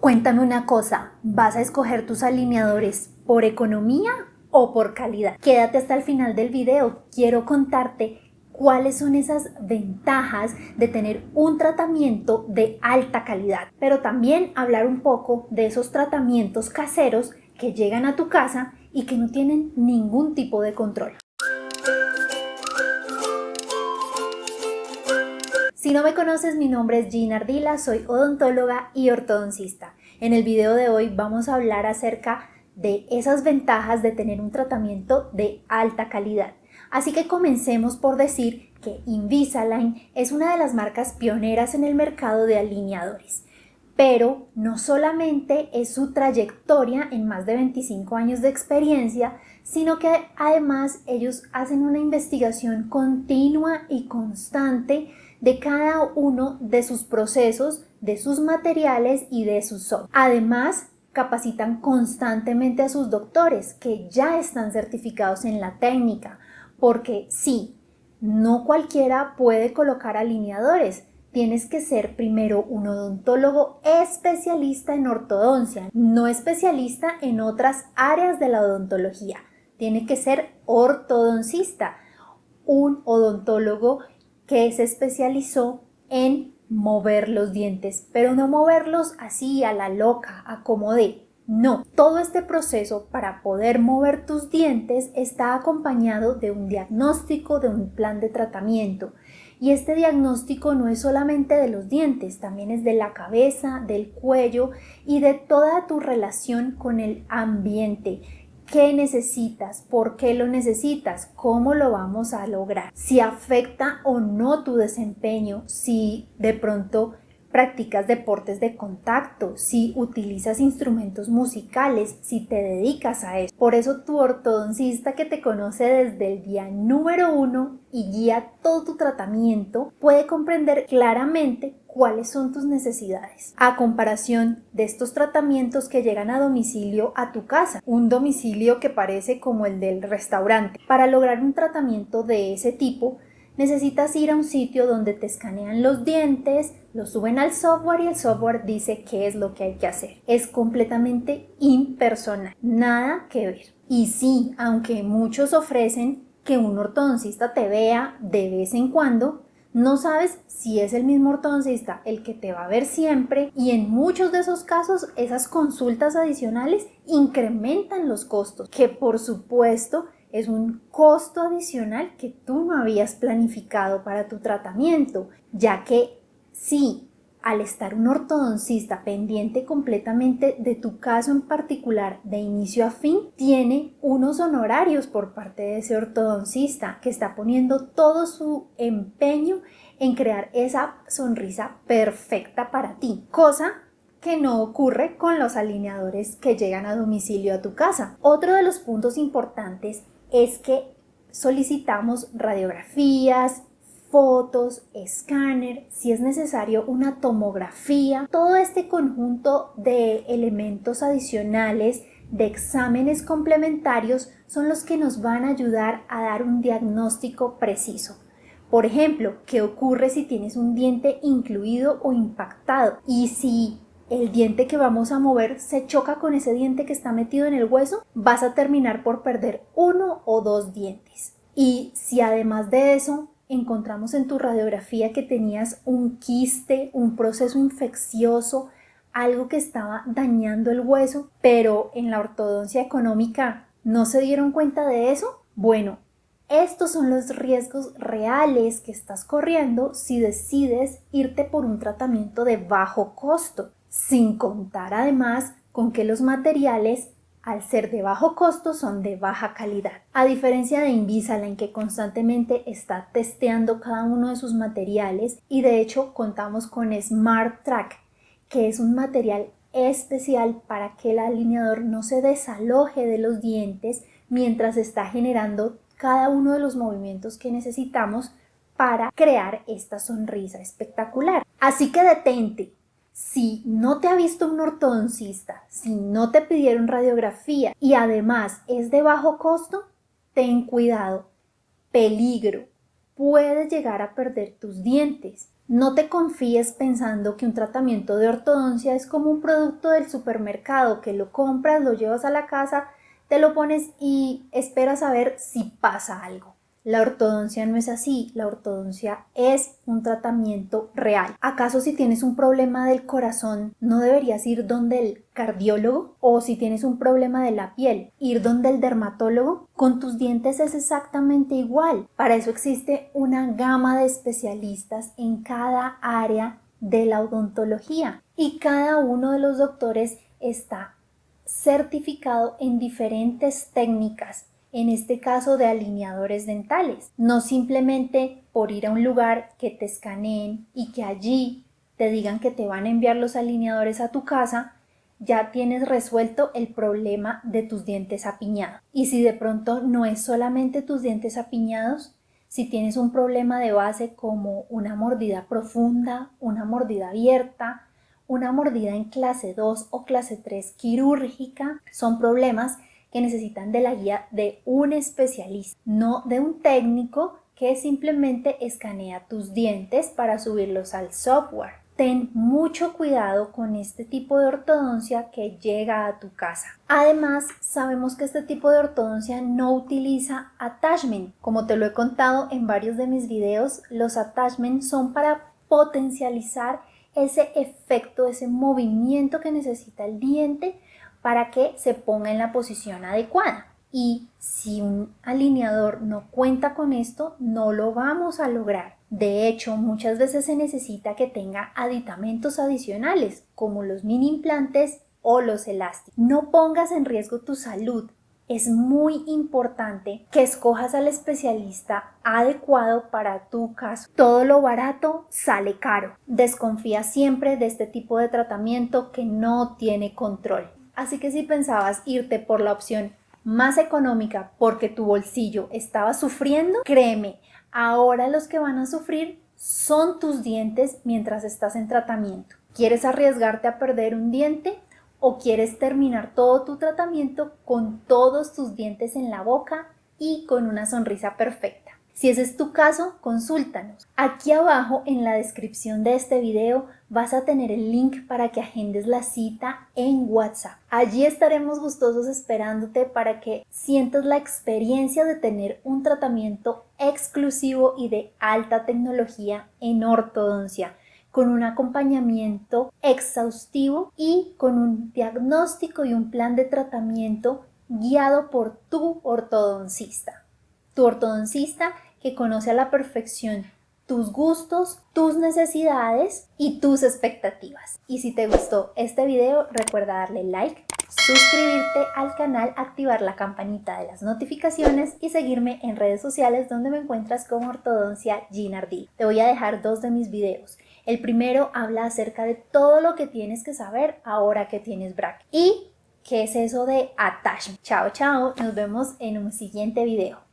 Cuéntame una cosa, ¿vas a escoger tus alineadores por economía o por calidad? Quédate hasta el final del video, quiero contarte cuáles son esas ventajas de tener un tratamiento de alta calidad, pero también hablar un poco de esos tratamientos caseros que llegan a tu casa y que no tienen ningún tipo de control. Si no me conoces, mi nombre es Gina Ardila, soy odontóloga y ortodoncista. En el video de hoy vamos a hablar acerca de esas ventajas de tener un tratamiento de alta calidad. Así que comencemos por decir que Invisalign es una de las marcas pioneras en el mercado de alineadores. Pero no solamente es su trayectoria en más de 25 años de experiencia, sino que además ellos hacen una investigación continua y constante de cada uno de sus procesos, de sus materiales y de sus software. Además, capacitan constantemente a sus doctores que ya están certificados en la técnica, porque sí, no cualquiera puede colocar alineadores. Tienes que ser primero un odontólogo especialista en ortodoncia, no especialista en otras áreas de la odontología. Tiene que ser ortodoncista, un odontólogo que se especializó en mover los dientes, pero no moverlos así a la loca, a como de. No, todo este proceso para poder mover tus dientes está acompañado de un diagnóstico, de un plan de tratamiento. Y este diagnóstico no es solamente de los dientes, también es de la cabeza, del cuello y de toda tu relación con el ambiente. ¿Qué necesitas? ¿Por qué lo necesitas? ¿Cómo lo vamos a lograr? Si afecta o no tu desempeño, si de pronto practicas deportes de contacto, si utilizas instrumentos musicales, si te dedicas a eso. Por eso tu ortodoncista que te conoce desde el día número 1 y guía todo tu tratamiento puede comprender claramente cuáles son tus necesidades, a comparación de estos tratamientos que llegan a domicilio a tu casa, un domicilio que parece como el del restaurante. Para lograr un tratamiento de ese tipo, necesitas ir a un sitio donde te escanean los dientes, lo suben al software y el software dice qué es lo que hay que hacer. Es completamente impersonal, nada que ver. Y sí, aunque muchos ofrecen que un ortodoncista te vea de vez en cuando, no sabes si es el mismo ortodoncista el que te va a ver siempre, y en muchos de esos casos esas consultas adicionales incrementan los costos, que por supuesto es un costo adicional que tú no habías planificado para tu tratamiento, ya que sí, al estar un ortodoncista pendiente completamente de tu caso en particular de inicio a fin, tiene unos honorarios por parte de ese ortodoncista que está poniendo todo su empeño en crear esa sonrisa perfecta para ti, cosa que no ocurre con los alineadores que llegan a domicilio a tu casa. Otro de los puntos importantes es que solicitamos radiografías, fotos, escáner, si es necesario una tomografía, todo este conjunto de elementos adicionales, de exámenes complementarios son los que nos van a ayudar a dar un diagnóstico preciso. Por ejemplo, ¿qué ocurre si tienes un diente incluido o impactado? Y si el diente que vamos a mover se choca con ese diente que está metido en el hueso, vas a terminar por perder 1 o 2 dientes. Y si además de eso encontramos en tu radiografía que tenías un quiste, un proceso infeccioso, algo que estaba dañando el hueso, pero en la ortodoncia económica no se dieron cuenta de eso, bueno, estos son los riesgos reales que estás corriendo si decides irte por un tratamiento de bajo costo, sin contar además con que los materiales, al ser de bajo costo, son de baja calidad. A diferencia de Invisalign, que constantemente está testeando cada uno de sus materiales, y de hecho contamos con SmartTrack, que es un material especial para que el alineador no se desaloje de los dientes mientras está generando cada uno de los movimientos que necesitamos para crear esta sonrisa espectacular. Así que detente. Si no te ha visto un ortodoncista, si no te pidieron radiografía y además es de bajo costo, ten cuidado. Peligro. puedes llegar a perder tus dientes. No te confíes pensando que un tratamiento de ortodoncia es como un producto del supermercado que lo compras, lo llevas a la casa, te lo pones y esperas a ver si pasa algo. La ortodoncia no es así, la ortodoncia es un tratamiento real. ¿Acaso si tienes un problema del corazón no deberías ir donde el cardiólogo? ¿O si tienes un problema de la piel, ir donde el dermatólogo? Con tus dientes es exactamente igual. Para eso existe una gama de especialistas en cada área de la odontología y cada uno de los doctores está certificado en diferentes técnicas, en este caso de alineadores dentales. No simplemente por ir a un lugar que te escaneen y que allí te digan que te van a enviar los alineadores a tu casa, ya tienes resuelto el problema de tus dientes apiñados. Y si de pronto no es solamente tus dientes apiñados, si tienes un problema de base como una mordida profunda, una mordida abierta, una mordida en clase 2 o clase 3 quirúrgica, son problemas que necesitan de la guía de un especialista, no de un técnico que simplemente escanea tus dientes para subirlos al software. Ten mucho cuidado con este tipo de ortodoncia que llega a tu casa. Además, sabemos que este tipo de ortodoncia no utiliza attachment. Como te lo he contado en varios de mis videos, los attachments son para potencializar ese efecto, ese movimiento que necesita el diente para que se ponga en la posición adecuada. Y si un alineador no cuenta con esto, no lo vamos a lograr. De hecho, muchas veces se necesita que tenga aditamentos adicionales, como los mini implantes o los elásticos. No pongas en riesgo tu salud. Es muy importante que escojas al especialista adecuado para tu caso. Todo lo barato sale caro. Desconfía siempre de este tipo de tratamiento que no tiene control. Así que si pensabas irte por la opción más económica porque tu bolsillo estaba sufriendo, créeme, ahora los que van a sufrir son tus dientes mientras estás en tratamiento. ¿Quieres arriesgarte a perder un diente o quieres terminar todo tu tratamiento con todos tus dientes en la boca y con una sonrisa perfecta? Si ese es tu caso, consúltanos. Aquí abajo en la descripción de este video vas a tener el link para que agendes la cita en WhatsApp. Allí estaremos gustosos esperándote para que sientas la experiencia de tener un tratamiento exclusivo y de alta tecnología en ortodoncia, con un acompañamiento exhaustivo y con un diagnóstico y un plan de tratamiento guiado por tu ortodoncista. Tu ortodoncista que conoce a la perfección tus gustos, tus necesidades y tus expectativas. Y si te gustó este video, recuerda darle like, suscribirte al canal, activar la campanita de las notificaciones y seguirme en redes sociales donde me encuentras como Ortodoncia Gina Ardila. Te voy a dejar 2 de mis videos. El primero habla acerca de todo lo que tienes que saber ahora que tienes bracket. ¿Y qué es eso de attachment? Chao, chao. Nos vemos en un siguiente video.